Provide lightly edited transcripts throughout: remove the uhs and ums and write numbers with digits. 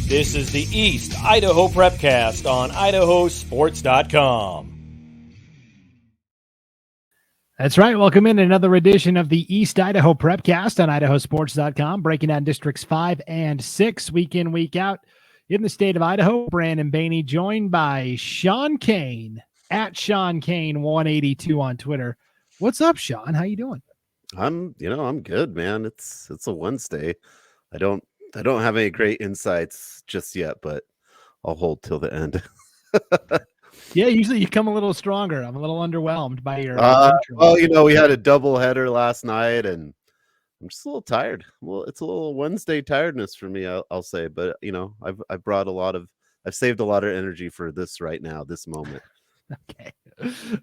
This is the East Idaho Prepcast on IdahoSports.com. That's right. Welcome in another edition of the East Idaho Prepcast on IdahoSports.com, breaking down districts 5 and 6 week in, week out in the state of Idaho. Brandon Baney joined by Sean Kane at Sean Kane 182 on Twitter. What's up, Sean? How you doing? I'm good, man. It's a Wednesday. I don't have any great insights just yet, but I'll hold till the end. Yeah, usually you come a little stronger. I'm a little underwhelmed by your intro. Well, we had a double header last night, and I'm just a little tired. Well, it's a little Wednesday tiredness for me, I'll say. But I've saved a lot of energy for this right now, this moment. Okay.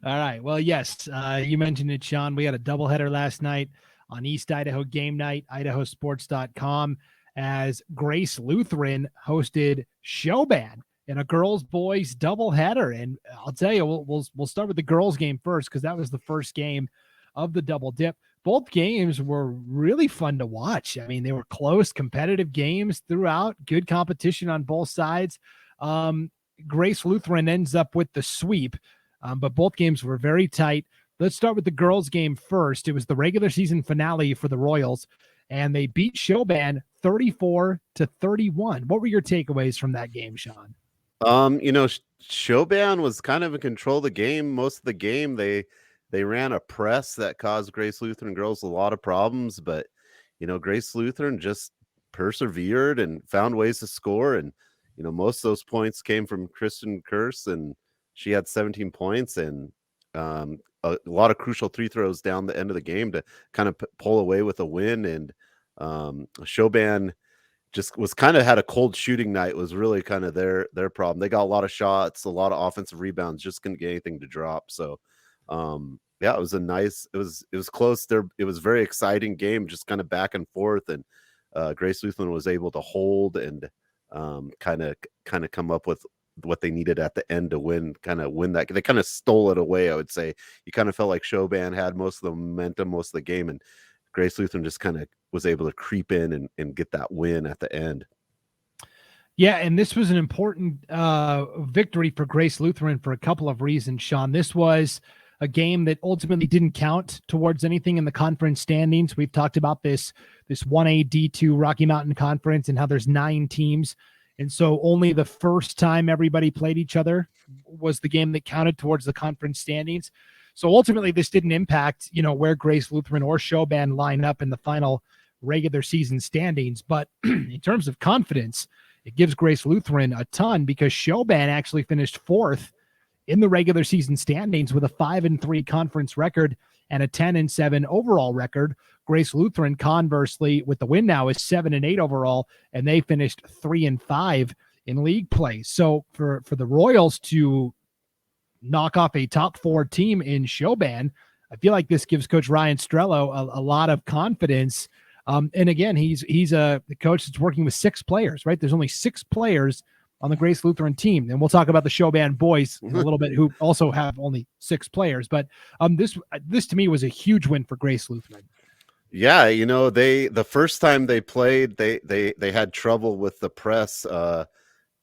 All right. Well, yes, you mentioned it, Sean. We had a doubleheader last night on East Idaho Game Night, IdahoSports.com, as Grace Lutheran hosted Sho-Ban in a girls-boys doubleheader. And I'll tell you, we'll start with the girls game first because that was the first game of the double dip. Both games were really fun to watch. I mean, they were close, competitive games throughout, good competition on both sides. Grace Lutheran ends up with the sweep, but both games were very tight. Let's start with the girls game first. It was the regular season finale for the Royals, and they beat Sho-Ban 34-31. What were your takeaways from that game, Sean? Sho-Ban was kind of in control of the game. Most of the game, they ran a press that caused Grace Lutheran girls a lot of problems, but Grace Lutheran just persevered and found ways to score, and most of those points came from Kristen Kurse, and she had 17 points and a lot of crucial three throws down the end of the game to kind of pull away with a win. And Sho-Ban just was kind of had a cold shooting night, was really kind of their problem. They got a lot of shots, a lot of offensive rebounds, just couldn't get anything to drop. So it was it was close there. It was a very exciting game, just kind of back and forth. And Grace Lutheran was able to hold and kind of come up with what they needed at the end to win that. They kind of stole it away, I would say. You kind of felt like Sho-Ban had most of the momentum most of the game, and Grace Lutheran just kind of was able to creep in and get that win at the end. Yeah, and this was an important victory for Grace Lutheran for a couple of reasons, Sean. This was a game that ultimately didn't count towards anything in the conference standings. We've talked about this 1A D2 Rocky Mountain Conference and how there's 9 teams. And so only the first time everybody played each other was the game that counted towards the conference standings. So ultimately this didn't impact, where Grace Lutheran or Sho-Ban line up in the final regular season standings. But in terms of confidence, it gives Grace Lutheran a ton because Sho-Ban actually finished 4th in the regular season standings with a 5-3 conference record and a 10-7 overall record. Grace Lutheran, conversely, with the win now, is 7-8 overall, and they finished 3-5 in league play. So for the Royals to knock off a top 4 team in Sho-Ban, I feel like this gives Coach Ryan Strello a lot of confidence. And again, he's the coach that's working with 6 players, right? There's only 6 players on the Grace Lutheran team. And we'll talk about the Sho-Ban boys in a little bit, who also have only 6 players. But this to me was a huge win for Grace Lutheran. Yeah, the first time they played, they had trouble with the press.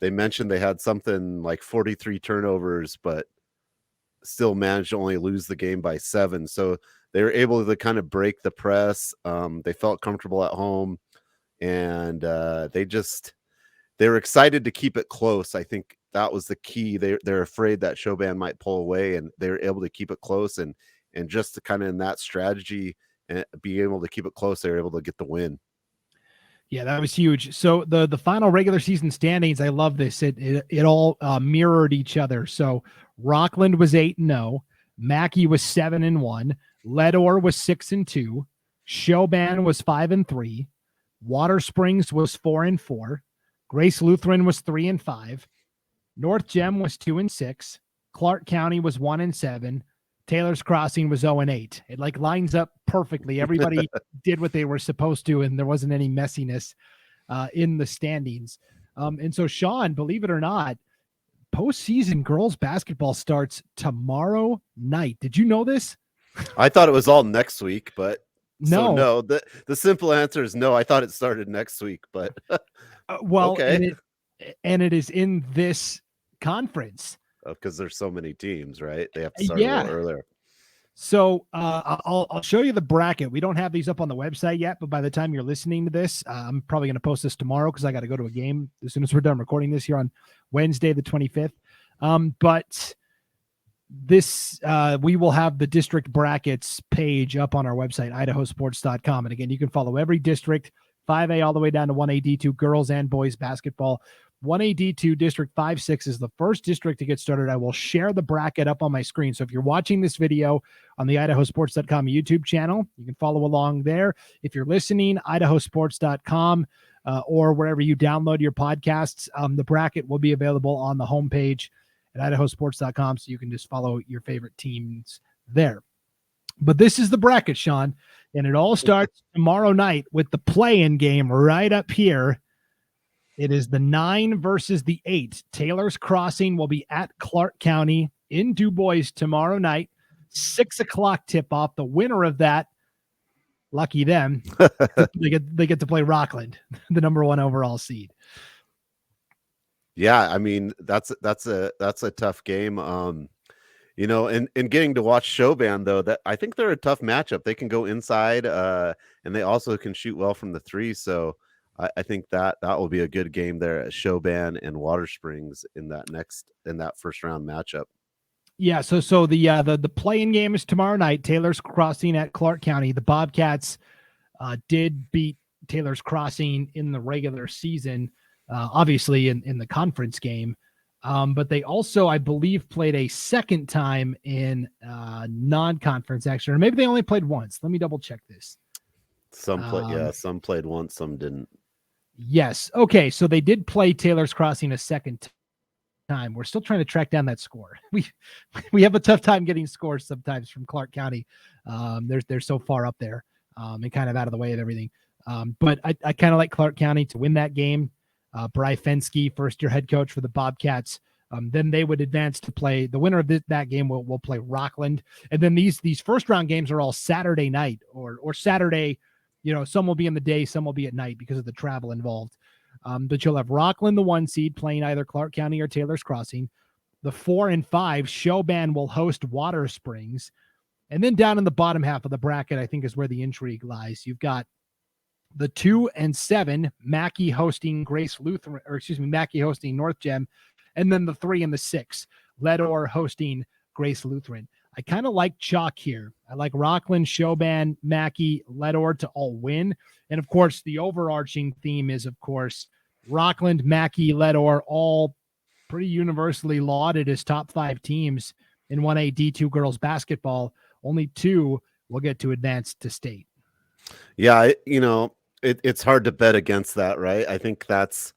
They mentioned they had something like 43 turnovers, but still managed to only lose the game by 7. So they were able to kind of break the press. They felt comfortable at home, and they were excited to keep it close. I think that was the key. They're afraid that Sho-Ban might pull away, and they were able to keep it close. And just to kind of in that strategy and be able to keep it close, they were able to get the win. Yeah, that was huge. So the final regular season standings, I love this. It all mirrored each other. So Rockland was 8-0, Mackey was 7-1, Leadore was 6-2, Sho-Ban was 5-3, Water Springs was 4-4, Grace Lutheran was 3-5, North Gem was 2-6, Clark County was 1-7, Taylor's Crossing was 0-8. It lines up perfectly. Everybody did what they were supposed to, and there wasn't any messiness in the standings. And so, Sean, believe it or not, postseason girls basketball starts tomorrow night. Did you know this? I thought it was all next week, but no. So no. The simple answer is no. I thought it started next week, but well, okay. and it is in this conference. Because there's so many teams, right? They have to start a Yeah. little earlier. So I'll show you the bracket. We don't have these up on the website yet, but by the time you're listening to this, I'm probably going to post this tomorrow because I got to go to a game as soon as we're done recording this here on Wednesday, the 25th. But this we will have the district brackets page up on our website, IdahoSports.com. And again, you can follow every district, 5A all the way down to 1A D2, girls and boys basketball. 1A D2 District 5-6 is the first district to get started. I will share the bracket up on my screen. So if you're watching this video on the IdahoSports.com YouTube channel, you can follow along there. If you're listening, IdahoSports.com or wherever you download your podcasts, the bracket will be available on the homepage at IdahoSports.com, so you can just follow your favorite teams there. But this is the bracket, Sean, and it all starts tomorrow night with the play-in game right up here. It is the 9 versus the 8. Taylor's Crossing will be at Clark County in Du Bois tomorrow night, 6:00 tip-off. The winner of that, lucky them, they get to play Rockland, the number 1 overall seed. Yeah, I mean that's a tough game. You know, and getting to watch Sho-Ban though, that I think they're a tough matchup. They can go inside, and they also can shoot well from the 3. So I think that will be a good game there at Sho-Ban and Water Springs in that first round matchup. Yeah, so the play-in game is tomorrow night. Taylor's Crossing at Clark County. The Bobcats did beat Taylor's Crossing in the regular season, obviously in the conference game. But they also, I believe, played a second time in non-conference action, or maybe they only played once. Let me double check this. Some played once, some didn't. Yes. Okay. So they did play Taylor's Crossing a second time. We're still trying to track down that score. We have a tough time getting scores sometimes from Clark County. They're so far up there and kind of out of the way of everything. But I kind of like Clark County to win that game. Bry Fensky, first-year head coach for the Bobcats. Then they would advance to play. The winner of that game will play Rockland. And then these first-round games are all Saturday night or Saturday. You know, some will be in the day, some will be at night because of the travel involved. But you'll have Rockland, the 1 seed, playing either Clark County or Taylor's Crossing. The 4 and 5, Sho-Ban will host Water Springs. And then down in the bottom half of the bracket, I think is where the intrigue lies. You've got the 2 and 7, Mackey hosting Mackey hosting North Gem. And then the 3 and the 6, Leadore hosting Grace Lutheran. I kind of like chalk here. I like Rockland, Sho-Ban, Mackey, Leadore to all win. And, of course, the overarching theme is, of course, Rockland, Mackey, Leadore, all pretty universally lauded as top 5 teams in 1A D2 girls basketball. Only 2 will get to advance to state. Yeah, it's hard to bet against that, right? I think that's,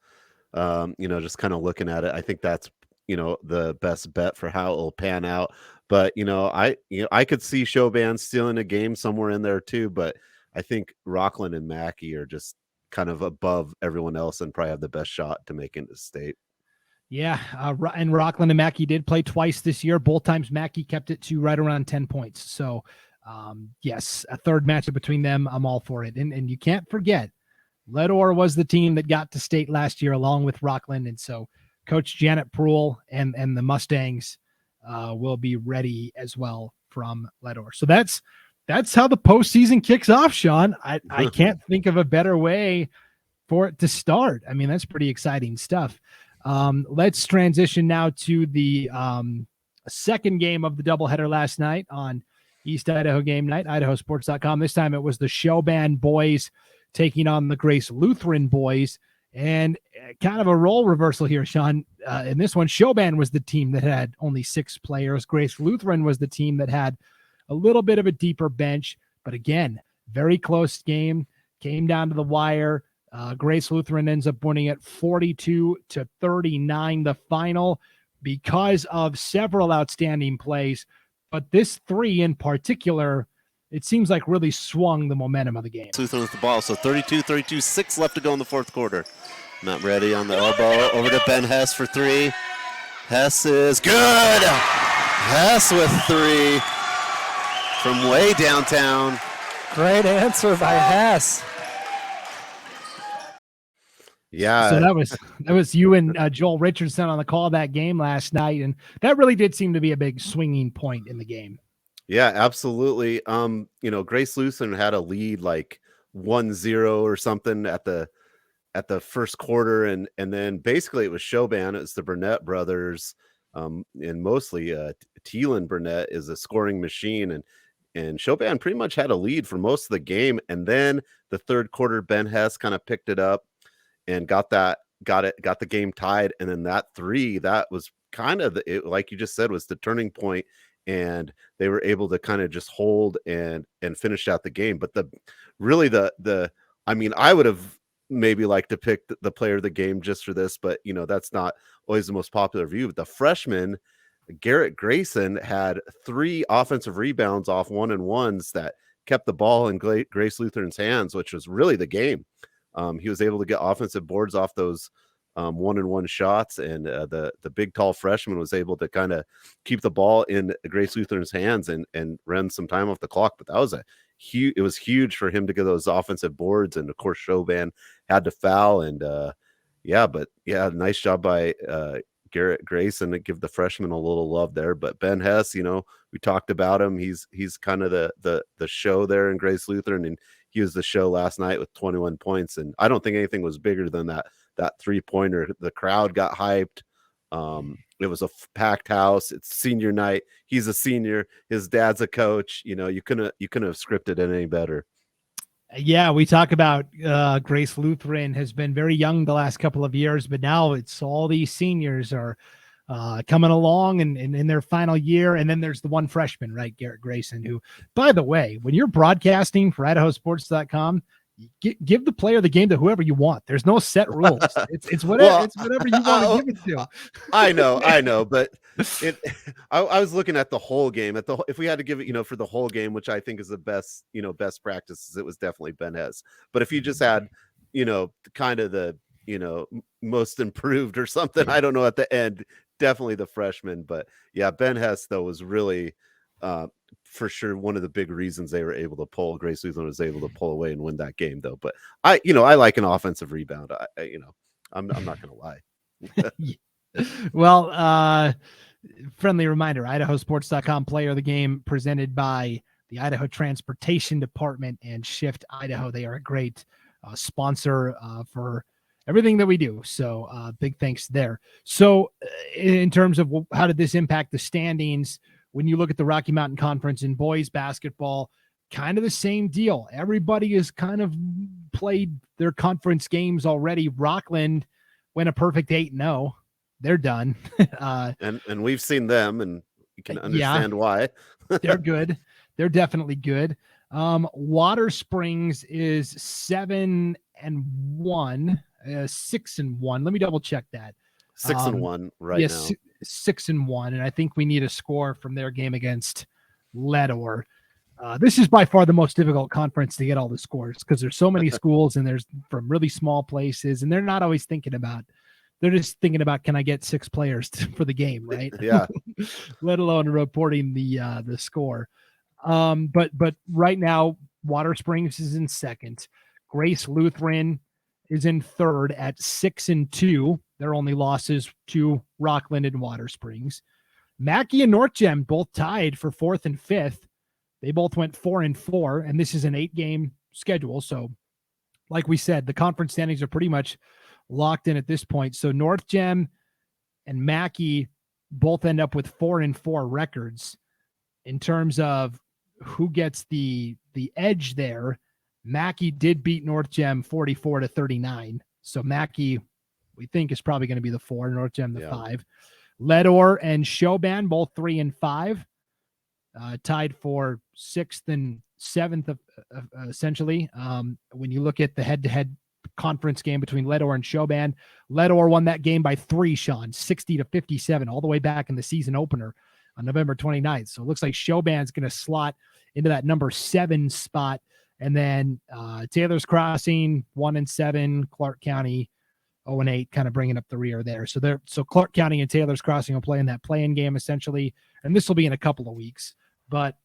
just kind of looking at it, I think that's, the best bet for how it'll pan out. But, I could see Sho-Ban stealing a game somewhere in there too. But I think Rockland and Mackey are just kind of above everyone else and probably have the best shot to make into state. Yeah, and Rockland and Mackey did play twice this year. Both times Mackey kept it to right around 10 points. So, yes, a third matchup between them, I'm all for it. And you can't forget, Leadore was the team that got to state last year along with Rockland. And so Coach Janet Pruill and the Mustangs will be ready as well from Leadore. So that's how the postseason kicks off, Sean. I can't think of a better way for it to start. I mean, that's pretty exciting stuff. Let's transition now to the second game of the doubleheader last night on East Idaho Game Night, IdahoSports.com. This time it was the Sho-Ban boys taking on the Grace Lutheran boys. And kind of a role reversal here, Sean. In this one, Sho-Ban was the team that had only 6 players. Grace Lutheran was the team that had a little bit of a deeper bench. But again, very close game. Came down to the wire. Grace Lutheran ends up winning it 42-39, the final, because of several outstanding plays. But this 3 in particular, it seems like really swung the momentum of the game. Lutheran with the ball, so 32-32, 6 left to go in the fourth quarter. Not ready on the elbow, over to Ben Hess for 3. Hess is good! Hess with 3 from way downtown. Great answer by Hess. Yeah. So that was you and Joel Richardson on the call of that game last night, and that really did seem to be a big swinging point in the game. Yeah, absolutely. Grace Lutheran had a lead like 1-0 or something at the first quarter, and then basically it was Sho-Ban, it's the Burnett brothers, and mostly Teton Burnett is a scoring machine, and Sho-Ban pretty much had a lead for most of the game, and then the third quarter Ben Hess kind of picked it up and got the game tied, and then that three, that was kind of like you just said, was the turning point, and they were able to kind of just hold and finish out the game. But I would have maybe liked to pick the player of the game just for this, but that's not always the most popular view. But the freshman Garrett Grayson had 3 offensive rebounds off 1-and-1s that kept the ball in Grace Lutheran's hands, which was really the game. He was able to get offensive boards off those 1-and-1 shots, and the big tall freshman was able to kind of keep the ball in Grace Lutheran's hands and run some time off the clock. But that was it was huge for him to get those offensive boards, and of course Sho-Ban had to foul, and nice job by Garrett Grayson to give the freshman a little love there. But Ben Hess, we talked about him. He's kind of the show there in Grace Lutheran, and he was the show last night with 21 points. And I don't think anything was bigger than that 3-pointer. The crowd got hyped. It was a packed house. It's senior night. He's a senior. His dad's a coach. You couldn't have scripted it any better. Yeah, we talk about Grace Lutheran has been very young the last couple of years, but now it's all these seniors are coming along and in their final year. And then there's the one freshman, right, Garrett Grayson, who, by the way, when you're broadcasting for IdahoSports.com, give the player the game to whoever you want. There's no set rules. It's whatever you want to give it to. I know, but I was looking at the whole game. If we had to give it, for the whole game, which I think is the best practices, it was definitely Ben Hess. But if you just had, kind of the, most improved or something, I don't know, at the end, definitely the freshman. But yeah, Ben Hess though was really for sure one of the big reasons they were able to pull. Grace Lutheran was able to pull away and win that game though. But I like an offensive rebound. I'm not gonna lie. Well, friendly reminder, IdahoSports.com player of the game presented by the Idaho Transportation Department and Shift Idaho. They are a great sponsor for everything that we do. So big thanks there. So in terms of how did this impact the standings, when you look at the Rocky Mountain Conference in boys basketball, kind of the same deal. Everybody has kind of played their conference games already. Rockland went a perfect 8-0. They're done. And we've seen them, and you can understand why. They're good. They're definitely good. Water Springs is 7-1, 6-1. Let me double check that. 6-1 right now. 6-1, and I think we need a score from their game against Ledor. This is by far the most difficult conference to get all the scores because there's so many schools and there's from really small places, and they're not always thinking about. They're just thinking about, can I get 6 players for the game, right? Yeah. Let alone reporting the score. But right now, Water Springs is in second. Grace Lutheran is in third at 6-2. Their only losses to Rockland and Water Springs. Mackey and North Gem both tied for 4th and 5th. They both went 4-4, and this is an 8-game schedule. So, like we said, the conference standings are pretty much locked in at this point. So North Gem and Mackey both end up with 4-4 records. In terms of who gets the edge there, Mackey did beat North Gem 44-39. So Mackey, we think, is probably going to be the 4, North Gem the 5. Ledor and Sho-Ban both 3-5, tied for 6th and 7th essentially. When you look at the head-to-head conference game between Ledor and Sho-Ban, Ledor won that game by 3, Sean, 60-57, all the way back in the season opener on November 29th. So it looks like Sho-Ban's going to slot into that number 7 spot. And then Taylor's Crossing 1-7, Clark County 0-8, kind of bringing up the rear there. So Clark County and Taylor's Crossing will play in that play-in game essentially, and this will be in a couple of weeks. But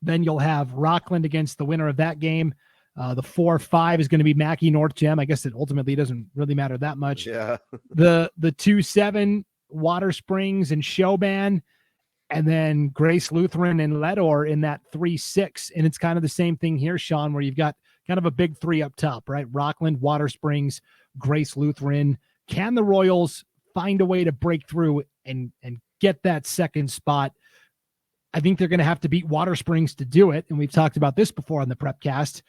then you'll have Rockland against the winner of that game. The 4-5 is going to be Mackey North Gem. I guess it ultimately doesn't really matter that much. Yeah. The 2-7 Water Springs and Sho-Ban, and then Grace Lutheran and Ledor in that 3-6. And it's kind of the same thing here, Sean, where you've got kind of a big three up top, right? Rockland, Water Springs, Grace Lutheran. Can the Royals find a way to break through and get that second spot? I think they're going to have to beat Water Springs to do it. And we've talked about this before on the Prepcast.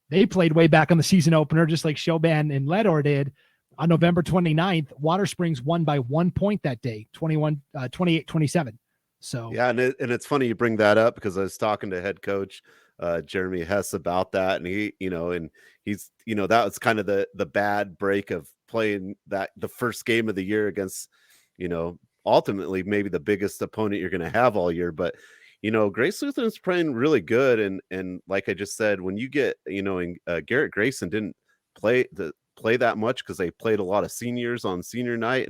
They played way back on the season opener, just like Sho-Ban and Ledor did on November 29th. Water Springs won by 1 point that day, 28-27. So yeah, and it's funny you bring that up, because I was talking to head coach Jeremy Hess about that, and he's that was kind of the bad break of playing that the first game of the year against ultimately maybe the biggest opponent you're going to have all year. But Grace Lutheran's playing really good, and like I just said, when you get Garrett Grayson didn't play that much because they played a lot of seniors on senior night,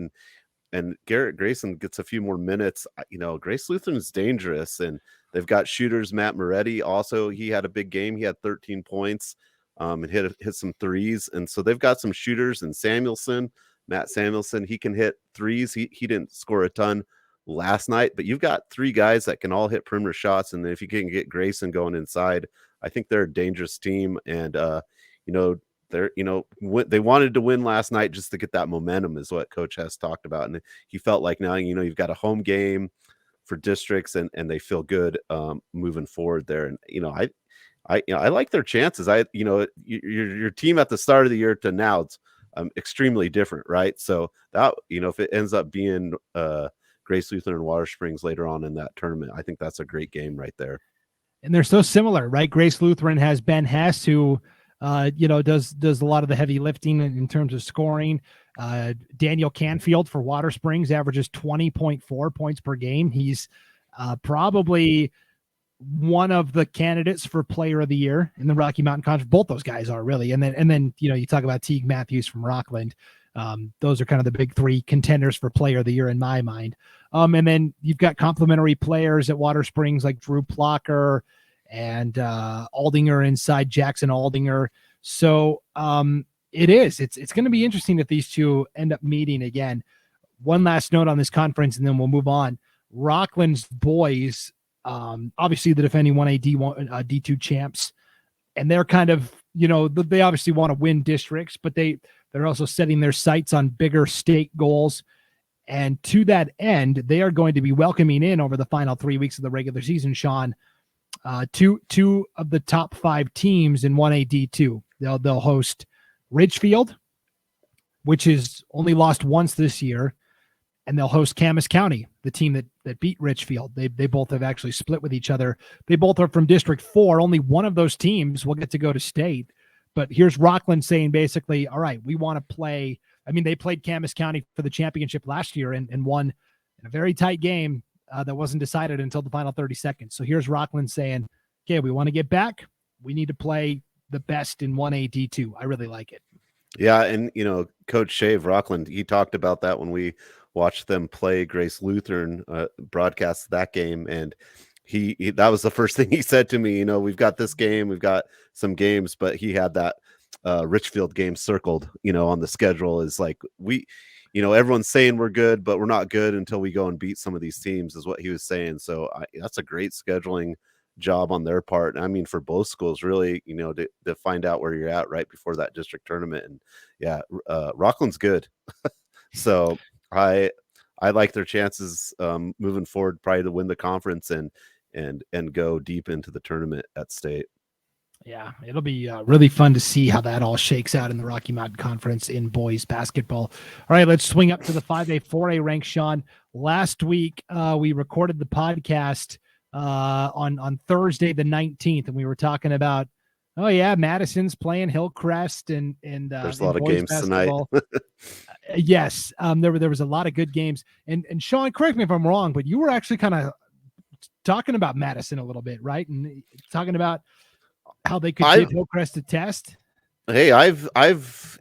and Garrett Grayson gets a few more minutes. Grace Lutheran is dangerous, and they've got shooters. Matt Moretti also, he had a big game. He had 13 points and hit some threes, and so they've got some shooters. And Matt Samuelson, he can hit threes. He didn't score a ton last night, but you've got three guys that can all hit perimeter shots, and if you can get Grayson going inside, I think they're a dangerous team. And they wanted to win last night just to get that momentum, is what Coach Hess talked about, and he felt like now you've got a home game for districts, and they feel good moving forward there. And I like their chances. Your team at the start of the year to now, it's extremely different, right? So that if it ends up being Grace Lutheran and Water Springs later on in that tournament, I think that's a great game right there. And they're so similar, right? Grace Lutheran has Ben Hess, who does a lot of the heavy lifting in terms of scoring. Daniel Canfield for Water Springs averages 20.4 points per game. He's probably one of the candidates for player of the year in the Rocky Mountain Conference. Both those guys are really. And then you talk about Teague Matthews from Rockland. Those are kind of the big three contenders for player of the year in my mind. And then you've got complimentary players at Water Springs like Drew Plocker and Aldinger inside, Jackson Aldinger. So it's going to be interesting if these two end up meeting again. One last note on this conference, and then we'll move on. Rockland's boys, obviously the defending 1A D2 champs, and they're kind of, they obviously want to win districts, but they're also setting their sights on bigger state goals. And to that end, they are going to be welcoming in over the final 3 weeks of the regular season, Sean, two of the top 5 teams in 1A D2. They'll host Ridgefield, which is only lost once this year, and they'll host Camas County, the team that beat Ridgefield. They both have actually split with each other. They both are from District 4. Only one of those teams will get to go to state. But here's Rockland saying basically, all right, we want to play. I mean, they played Camas County for the championship last year and won in a very tight game that wasn't decided until the final 30 seconds. So here's Rockland saying, okay, we want to get back. We need to play the best in 1A D2. I really like it. Yeah, and Coach Shave Rockland, he talked about that when we watched them play Grace Lutheran, broadcast that game, and he that was the first thing he said to me. We've got this game, we've got some games, but he had that Richfield game circled, on the schedule. Is like everyone's saying we're good, but we're not good until we go and beat some of these teams, is what he was saying. So that's a great scheduling job on their part. I mean, for both schools, really, to find out where you're at right before that district tournament. And yeah, Rockland's good. So I like their chances moving forward, probably to win the conference and go deep into the tournament at state. Yeah, it'll be really fun to see how that all shakes out in the Rocky Mountain Conference in boys basketball. All right, let's swing up to the 5A, 4A ranks, Sean. Last week, we recorded the podcast on Thursday the 19th, and we were talking about, Madison's playing Hillcrest, and there's a lot of games basketball tonight. Yes, there was a lot of good games. And Sean, correct me if I'm wrong, but you were actually kind of talking about Madison a little bit, right? And talking about how they could give Hillcrest a test. Hey, I've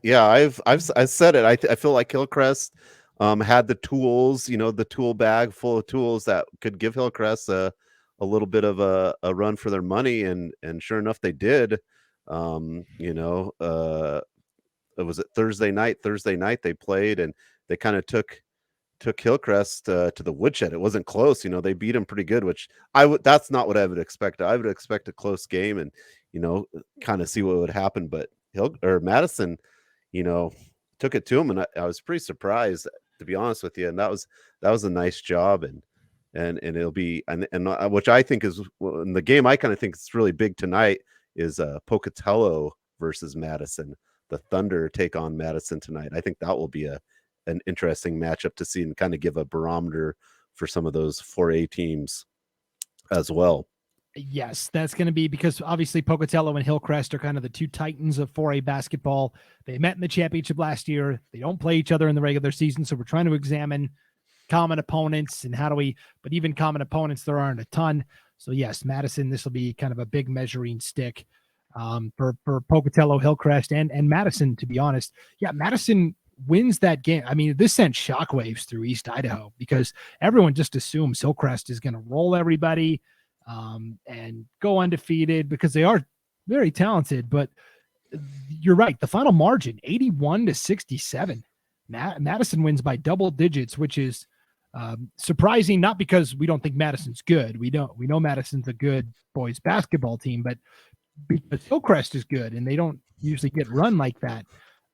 said it. I feel like Hillcrest had the tools, the tool bag full of tools that could give Hillcrest a little bit of a run for their money, and sure enough, they did. You know, it was it Thursday night. Thursday night they played, and they kind of took Hillcrest to the woodshed. It wasn't close. You know, they beat him pretty good, which that's not what I would expect. I would expect a close game and, you know, kind of see what would happen. But Madison, you know, took it to him, and I was pretty surprised, to be honest with you. And that was a nice job. And it'll be, and which I think is in the game, I kind of think it's really big tonight is Pocatello versus Madison. The Thunder take on Madison tonight. I think that will be an interesting matchup to see and kind of give a barometer for some of those 4A teams as well. Yes, that's going to be because obviously Pocatello and Hillcrest are kind of the two titans of 4A basketball. They met in the championship last year. They don't play each other in the regular season, so we're trying to examine common opponents and but even common opponents, there aren't a ton. So yes, Madison, this will be kind of a big measuring stick for Pocatello, Hillcrest, and Madison, to be honest. Yeah, Madison wins that game. I mean, this sent shockwaves through East Idaho because everyone just assumes Hillcrest is going to roll everybody and go undefeated because they are very talented. But you're right. The final margin, 81-67. Madison wins by double digits, which is surprising, not because we don't think Madison's good. We know Madison's a good boys basketball team, but because Hillcrest is good and they don't usually get run like that.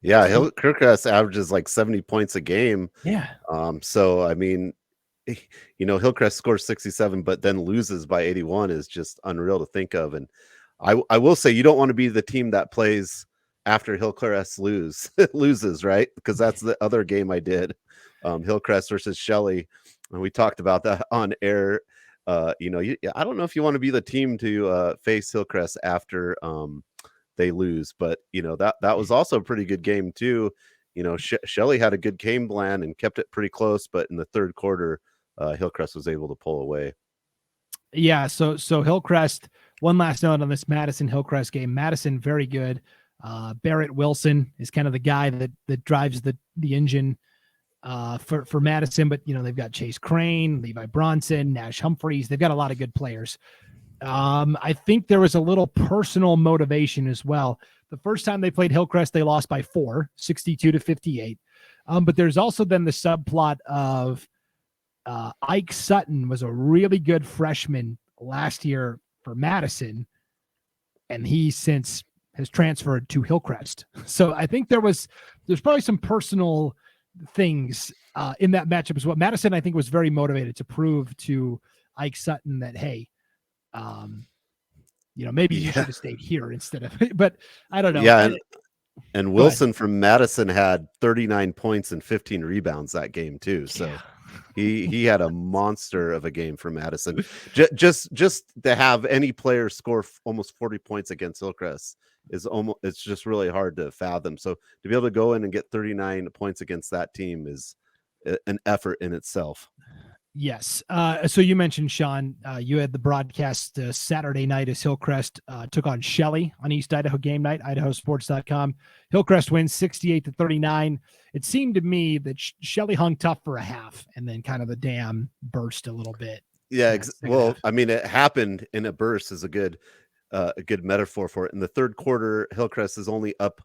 Yeah, Hillcrest averages like 70 points a game. Yeah. So I mean, you know, Hillcrest scores 67, but then loses by 81 is just unreal to think of. And I will say, you don't want to be the team that plays after Hillcrest loses, right? Because that's the other game I did, Hillcrest versus Shelley, and we talked about that on air. You know, I don't know if you want to be the team to face Hillcrest after they lose, but you know that was also a pretty good game too. You know, Shelley had a good game plan and kept it pretty close, but in the third quarter, Hillcrest was able to pull away. Yeah, so Hillcrest. One last note on this Madison Hillcrest game. Madison very good. Barrett Wilson is kind of the guy that drives the engine for Madison, but you know they've got Chase Crane, Levi Bronson, Nash Humphreys. They've got a lot of good players. I think there was a little personal motivation as well. The first time they played Hillcrest, they lost by 4, 62-58. But there's also then the subplot of Ike Sutton was a really good freshman last year for Madison, and he since has transferred to Hillcrest. So I think there's probably some personal things in that matchup as well. Madison, I think, was very motivated to prove to Ike Sutton that, hey, you know, maybe you should have stayed here instead of, but I don't know. Yeah. And Wilson from Madison had 39 points and 15 rebounds that game too. So he had a monster of a game for Madison. Just to have any player score almost 40 points against Hillcrest it's just really hard to fathom. So to be able to go in and get 39 points against that team is an effort in itself. Yes. So you mentioned, Sean, you had the broadcast Saturday night as Hillcrest took on Shelley on East Idaho game night, IdahoSports.com. Hillcrest wins 68-39. It seemed to me that Shelley hung tough for a half and then kind of the dam burst a little bit. Yeah. Well, I mean, it happened in a burst is a good metaphor for it. In the third quarter, Hillcrest is only up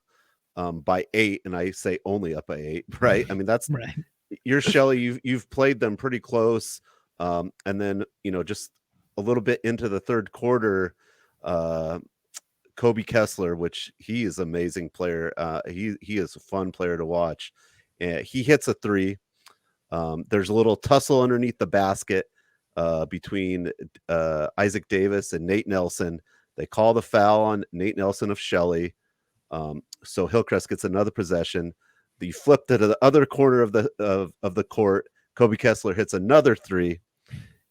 by 8, and I say only up by 8, right? I mean, that's right. You're Shelley. You've played them pretty close, and then you know just a little bit into the third quarter, Kobe Kessler, which he is an amazing player. He is a fun player to watch. He hits a 3. There's a little tussle underneath the basket between Isaac Davis and Nate Nelson. They call the foul on Nate Nelson of Shelley, so Hillcrest gets another possession. The flip to the other corner of the court, Kobe Kessler hits another 3,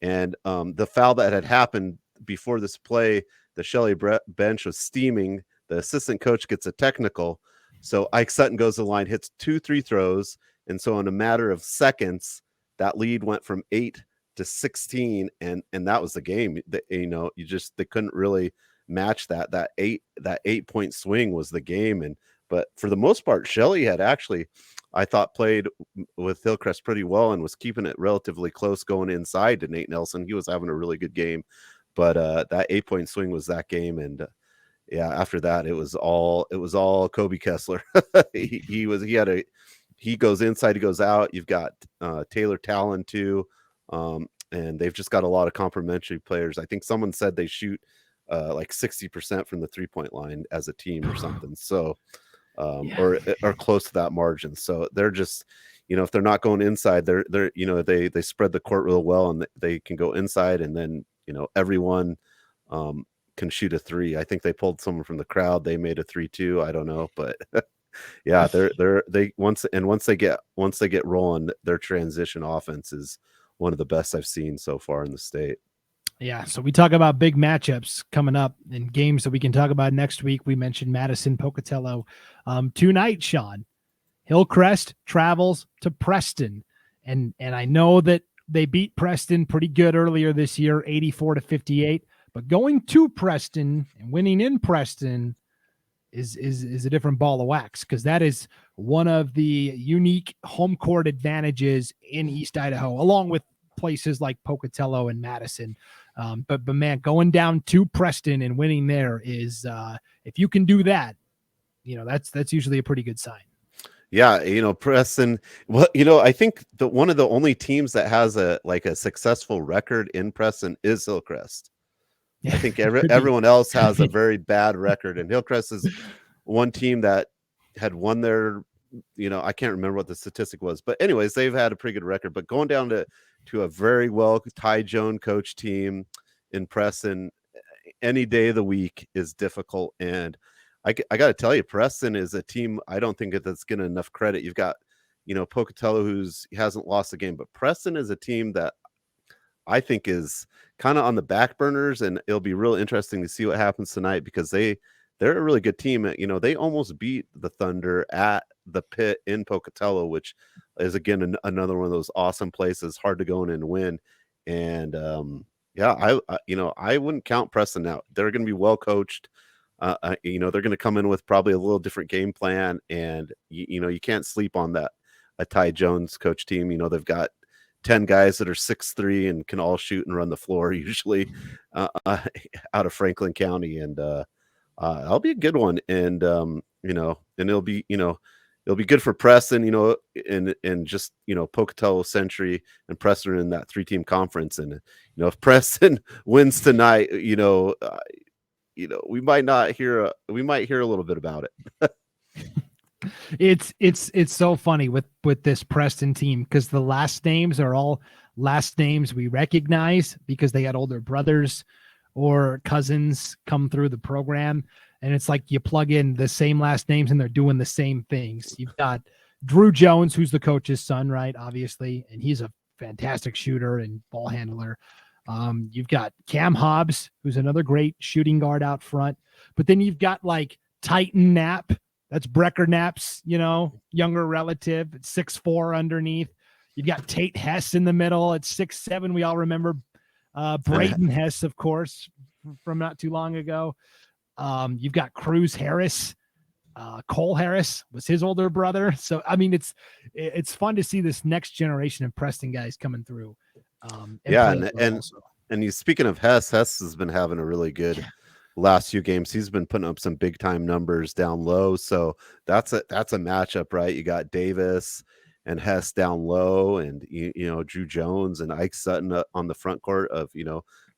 and the foul that had happened before this play, the Shelley bench was steaming. The assistant coach gets a technical, so Ike Sutton goes to the line, hits 2 free throws, and so in a matter of seconds, that lead went from 8 to 16, and that was the game. You know, they couldn't really match that 8-point swing was the game. But for the most part, Shelley had actually, I thought, played with Hillcrest pretty well and was keeping it relatively close going inside to Nate Nelson. He was having a really good game, but that 8-point swing was that game. And yeah, after that, it was all Kobe Kessler. He goes inside, he goes out. You've got Taylor Talon too. And they've just got a lot of complementary players. I think someone said they shoot like 60% from the 3-point line as a team or something. So, or close to that margin. So they're just, if they're not going inside, they're they spread the court real well, and they can go inside, and then everyone can shoot a three. I think they pulled someone from the crowd. They made a 3 too. I don't know, but yeah, once they get rolling, their transition offense is one of the best I've seen so far in the state. Yeah, so we talk about big matchups coming up in games that we can talk about next week. We mentioned Madison, Pocatello. Tonight, Sean, Hillcrest travels to Preston, and I know that they beat Preston pretty good earlier this year, 84-58. But going to Preston and winning in Preston is a different ball of wax, because that is one of the unique home court advantages in East Idaho, along with places like Pocatello and Madison. But man, going down to Preston and winning there is, if you can do that, that's usually a pretty good sign. Yeah, Preston. Well, I think one of the only teams that has a successful record in Preston is Hillcrest. I think everyone else has a very bad record, and Hillcrest is one team that had won their, I can't remember what the statistic was, but anyways, they've had a pretty good record. But going down to a very well Ty Jones coach team in Preston any day of the week is difficult. And I got to tell you, Preston is a team I don't think that's getting enough credit. You've got, Pocatello, hasn't lost a game, but Preston is a team that I think is kind of on the back burners, and it'll be real interesting to see what happens tonight, because they're a really good team. They almost beat the Thunder at the Pit in Pocatello, which is again another one of those awesome places, hard to go in and win. And I wouldn't count Preston out. They're going to be well coached. They're going to come in with probably a little different game plan, and you can't sleep on that a Ty Jones coach team. They've got 10 guys that are 6'3" and can all shoot and run the floor usually out of Franklin County. And that'll be a good one. And, and it'll be good for Preston, and just, Pocatello, Century, and Preston in that 3-team conference. And, if Preston wins tonight, we might hear a little bit about it. It's so funny with this Preston team, because the last names are all last names we recognize because they had older brothers or cousins come through the program, and it's like you plug in the same last names and they're doing the same things. You've got Drew Jones, who's the coach's son, right? Obviously, and he's a fantastic shooter and ball handler. You've got Cam Hobbs, who's another great shooting guard out front, but then you've got like Titan Knapp. That's Brecker Knapp's, younger relative at 6'4" underneath. You've got Tate Hess in the middle at 6'7". We all remember Braden Hess, of course, from not too long ago. You've got Cruz Harris. Cole Harris was his older brother. So, I mean, it's fun to see this next generation of Preston guys coming through. And he's speaking of Hess has been having a really good last few games. He's been putting up some big time numbers down low. So that's a matchup, right? You got Davis and Hess down low, and Drew Jones and Ike Sutton on the front court of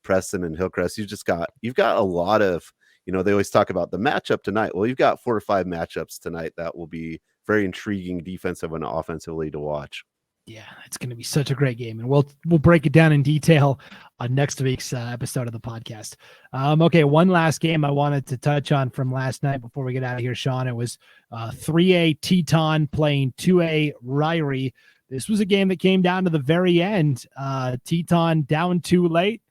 Preston and Hillcrest. You've got a lot of, they always talk about the matchup tonight. Well, you've got 4 or 5 matchups tonight that will be very intriguing defensive and offensively to watch. Yeah, it's going to be such a great game, and we'll break it down in detail on next week's episode of the podcast. Okay, one last game I wanted to touch on from last night before we get out of here, Sean. It was 3A Teton playing 2A Ririe. This was a game that came down to the very end. Teton down 2 late.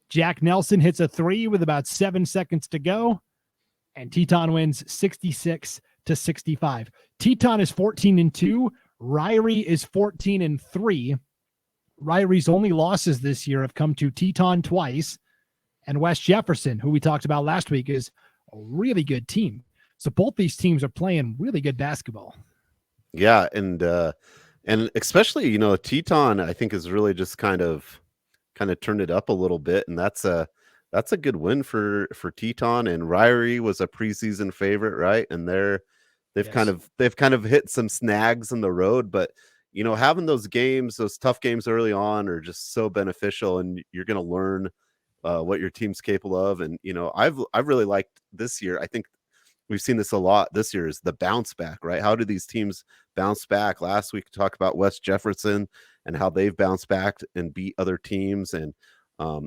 Jack Nelson hits a 3 with about 7 seconds to go, and Teton wins 66-65. Teton is 14-2. Ririe is 14-3. Ririe's only losses this year have come to Teton twice, and West Jefferson, who we talked about last week, is a really good team. So both these teams are playing really good basketball. Yeah, and especially Teton, I think, is really just kind of turned it up a little bit, and that's a that's a good win for Teton, and Ririe was a preseason favorite, right? And they've kind of hit some snags in the road, but having those games, those tough games early on are just so beneficial, and you're going to learn what your team's capable of. And I've really liked this year. I think we've seen this a lot this year, is the bounce back, right? How do these teams bounce back? Last week we talked about West Jefferson and how they've bounced back and beat other teams. And I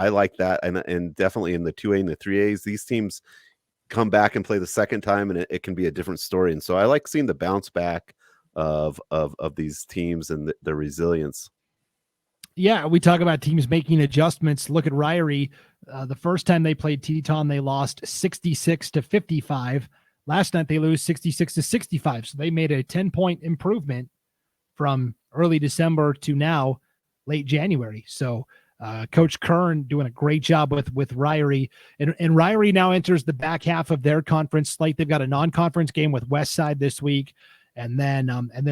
like that. And definitely in the 2A and the 3As, these teams come back and play the second time, and it can be a different story. And so I like seeing the bounce back of these teams and their resilience. Yeah, we talk about teams making adjustments. Look at Ririe. The first time they played Teton, they lost 66-55. Last night they lose 66-65. So they made a 10-point improvement from early December to now, late January. So Coach Kern doing a great job with Ririe. And Ririe now enters the back half of their conference slate. They've got a non-conference game with Westside this week. And then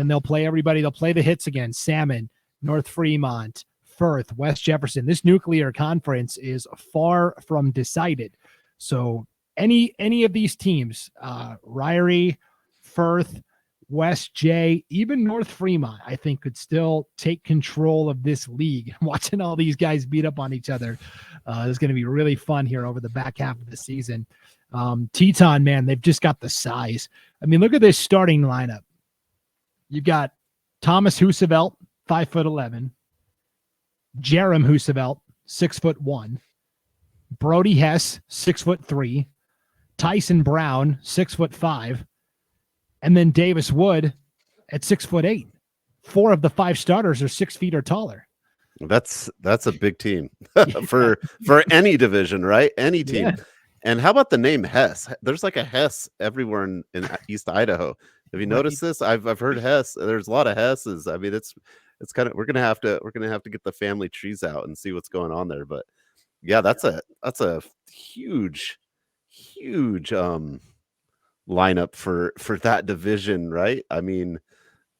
they'll play everybody. They'll play the hits again: Salmon, North Fremont, Firth, West Jefferson. This nuclear conference is far from decided. So any of these teams, Ririe, Firth, West J, even North Fremont, I think could still take control of this league. Watching all these guys beat up on each other is going to be really fun here over the back half of the season. Teton, man, they've just got the size. I mean, look at this starting lineup. You've got Thomas Husevelt, 5'11", Jerem Husevelt, 6'1", Brody Hess, 6'3", Tyson Brown, 6'5", and then Davis Wood at 6'8". 4 of the 5 starters are 6 feet or taller. That's a big team for any division, right? Any team. Yeah. And how about the name Hess? There's like a Hess everywhere in East Idaho. Have you noticed this? I've heard Hess. There's a lot of Hesses. I mean, it's kind of, we're gonna have to get the family trees out and see what's going on there. But yeah, that's a huge lineup for that division, right? I mean,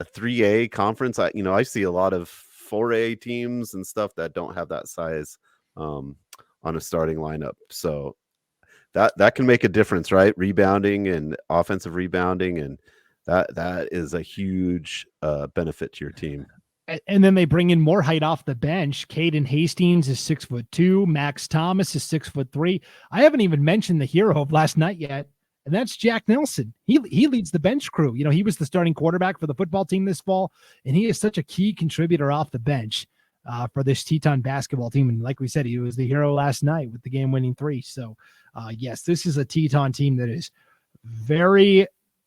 a 3A conference. I see a lot of 4A teams and stuff that don't have that size on a starting lineup. So that can make a difference, right? Rebounding and offensive rebounding, and that is a huge benefit to your team. And then they bring in more height off the bench. Caden Hastings is 6'2". Max Thomas is 6'3". I haven't even mentioned the hero of last night yet, and that's Jack Nelson. He leads the bench crew. He was the starting quarterback for the football team this fall, and he is such a key contributor off the bench for this Teton basketball team. And like we said, he was the hero last night with the game-winning 3. So, yes, this is a Teton team that is very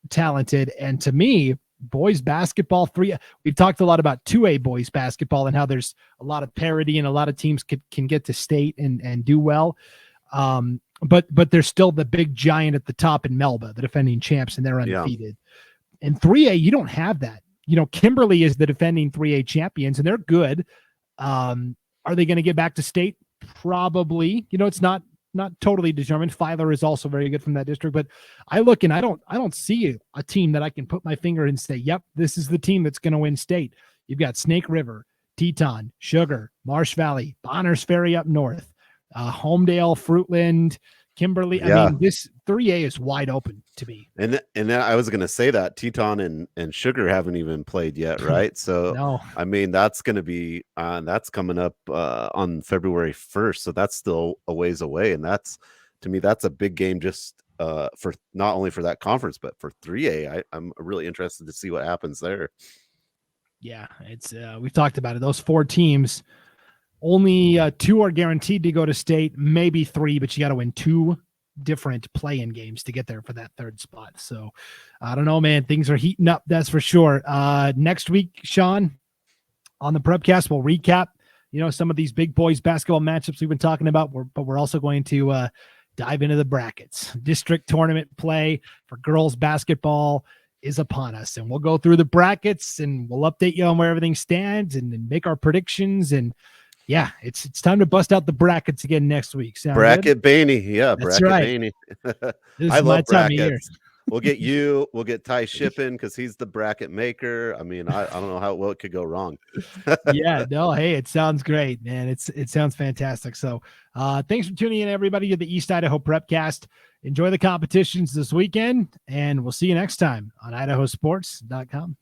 talented. And to me, boys basketball 3, we've talked a lot about 2A boys basketball and how there's a lot of parity and a lot of teams can get to state and do well. But there's still the big giant at the top in Melba, the defending champs, and they're undefeated. Yeah. In 3A, you don't have that. Kimberly is the defending 3A champions, and they're good. Are they going to get back to state? Probably. It's not totally determined. Filer is also very good from that district, but I look and I don't see a team that I can put my finger and say, yep, this is the team that's going to win state. You've got Snake River, Teton, Sugar, Marsh Valley, Bonners Ferry up north, Homedale, Fruitland, Kimberly. Yeah. I mean, this 3A is wide open to me. And I was going to say that Teton and Sugar haven't even played yet, right? So, no. I mean, that's going to be that's coming up on February 1st. So that's still a ways away. And to me, that's a big game just for not only for that conference, but for 3A. I'm really interested to see what happens there. Yeah, it's we've talked about it. Those 4 teams, only 2 are guaranteed to go to state, maybe 3, but you got to win 2 different play-in games to get there for that 3rd spot. So I don't know, man. Things are heating up, that's for sure. Next week, Sean, on the Prepcast, we'll recap, some of these big boys basketball matchups we've been talking about, but we're also going to dive into the brackets. District tournament play for girls basketball is upon us, and we'll go through the brackets and we'll update you on where everything stands and make our predictions. And yeah, it's time to bust out the brackets again next week. Sound bracket good? Baney. Yeah, that's bracket right. Baney. I love brackets. We'll get you. We'll get Ty Shippen because he's the bracket maker. I mean, I don't know what could go wrong. Yeah, no, hey, it sounds great, man. It sounds fantastic. So thanks for tuning in, everybody, to the East Idaho Prepcast. Enjoy the competitions this weekend, and we'll see you next time on IdahoSports.com.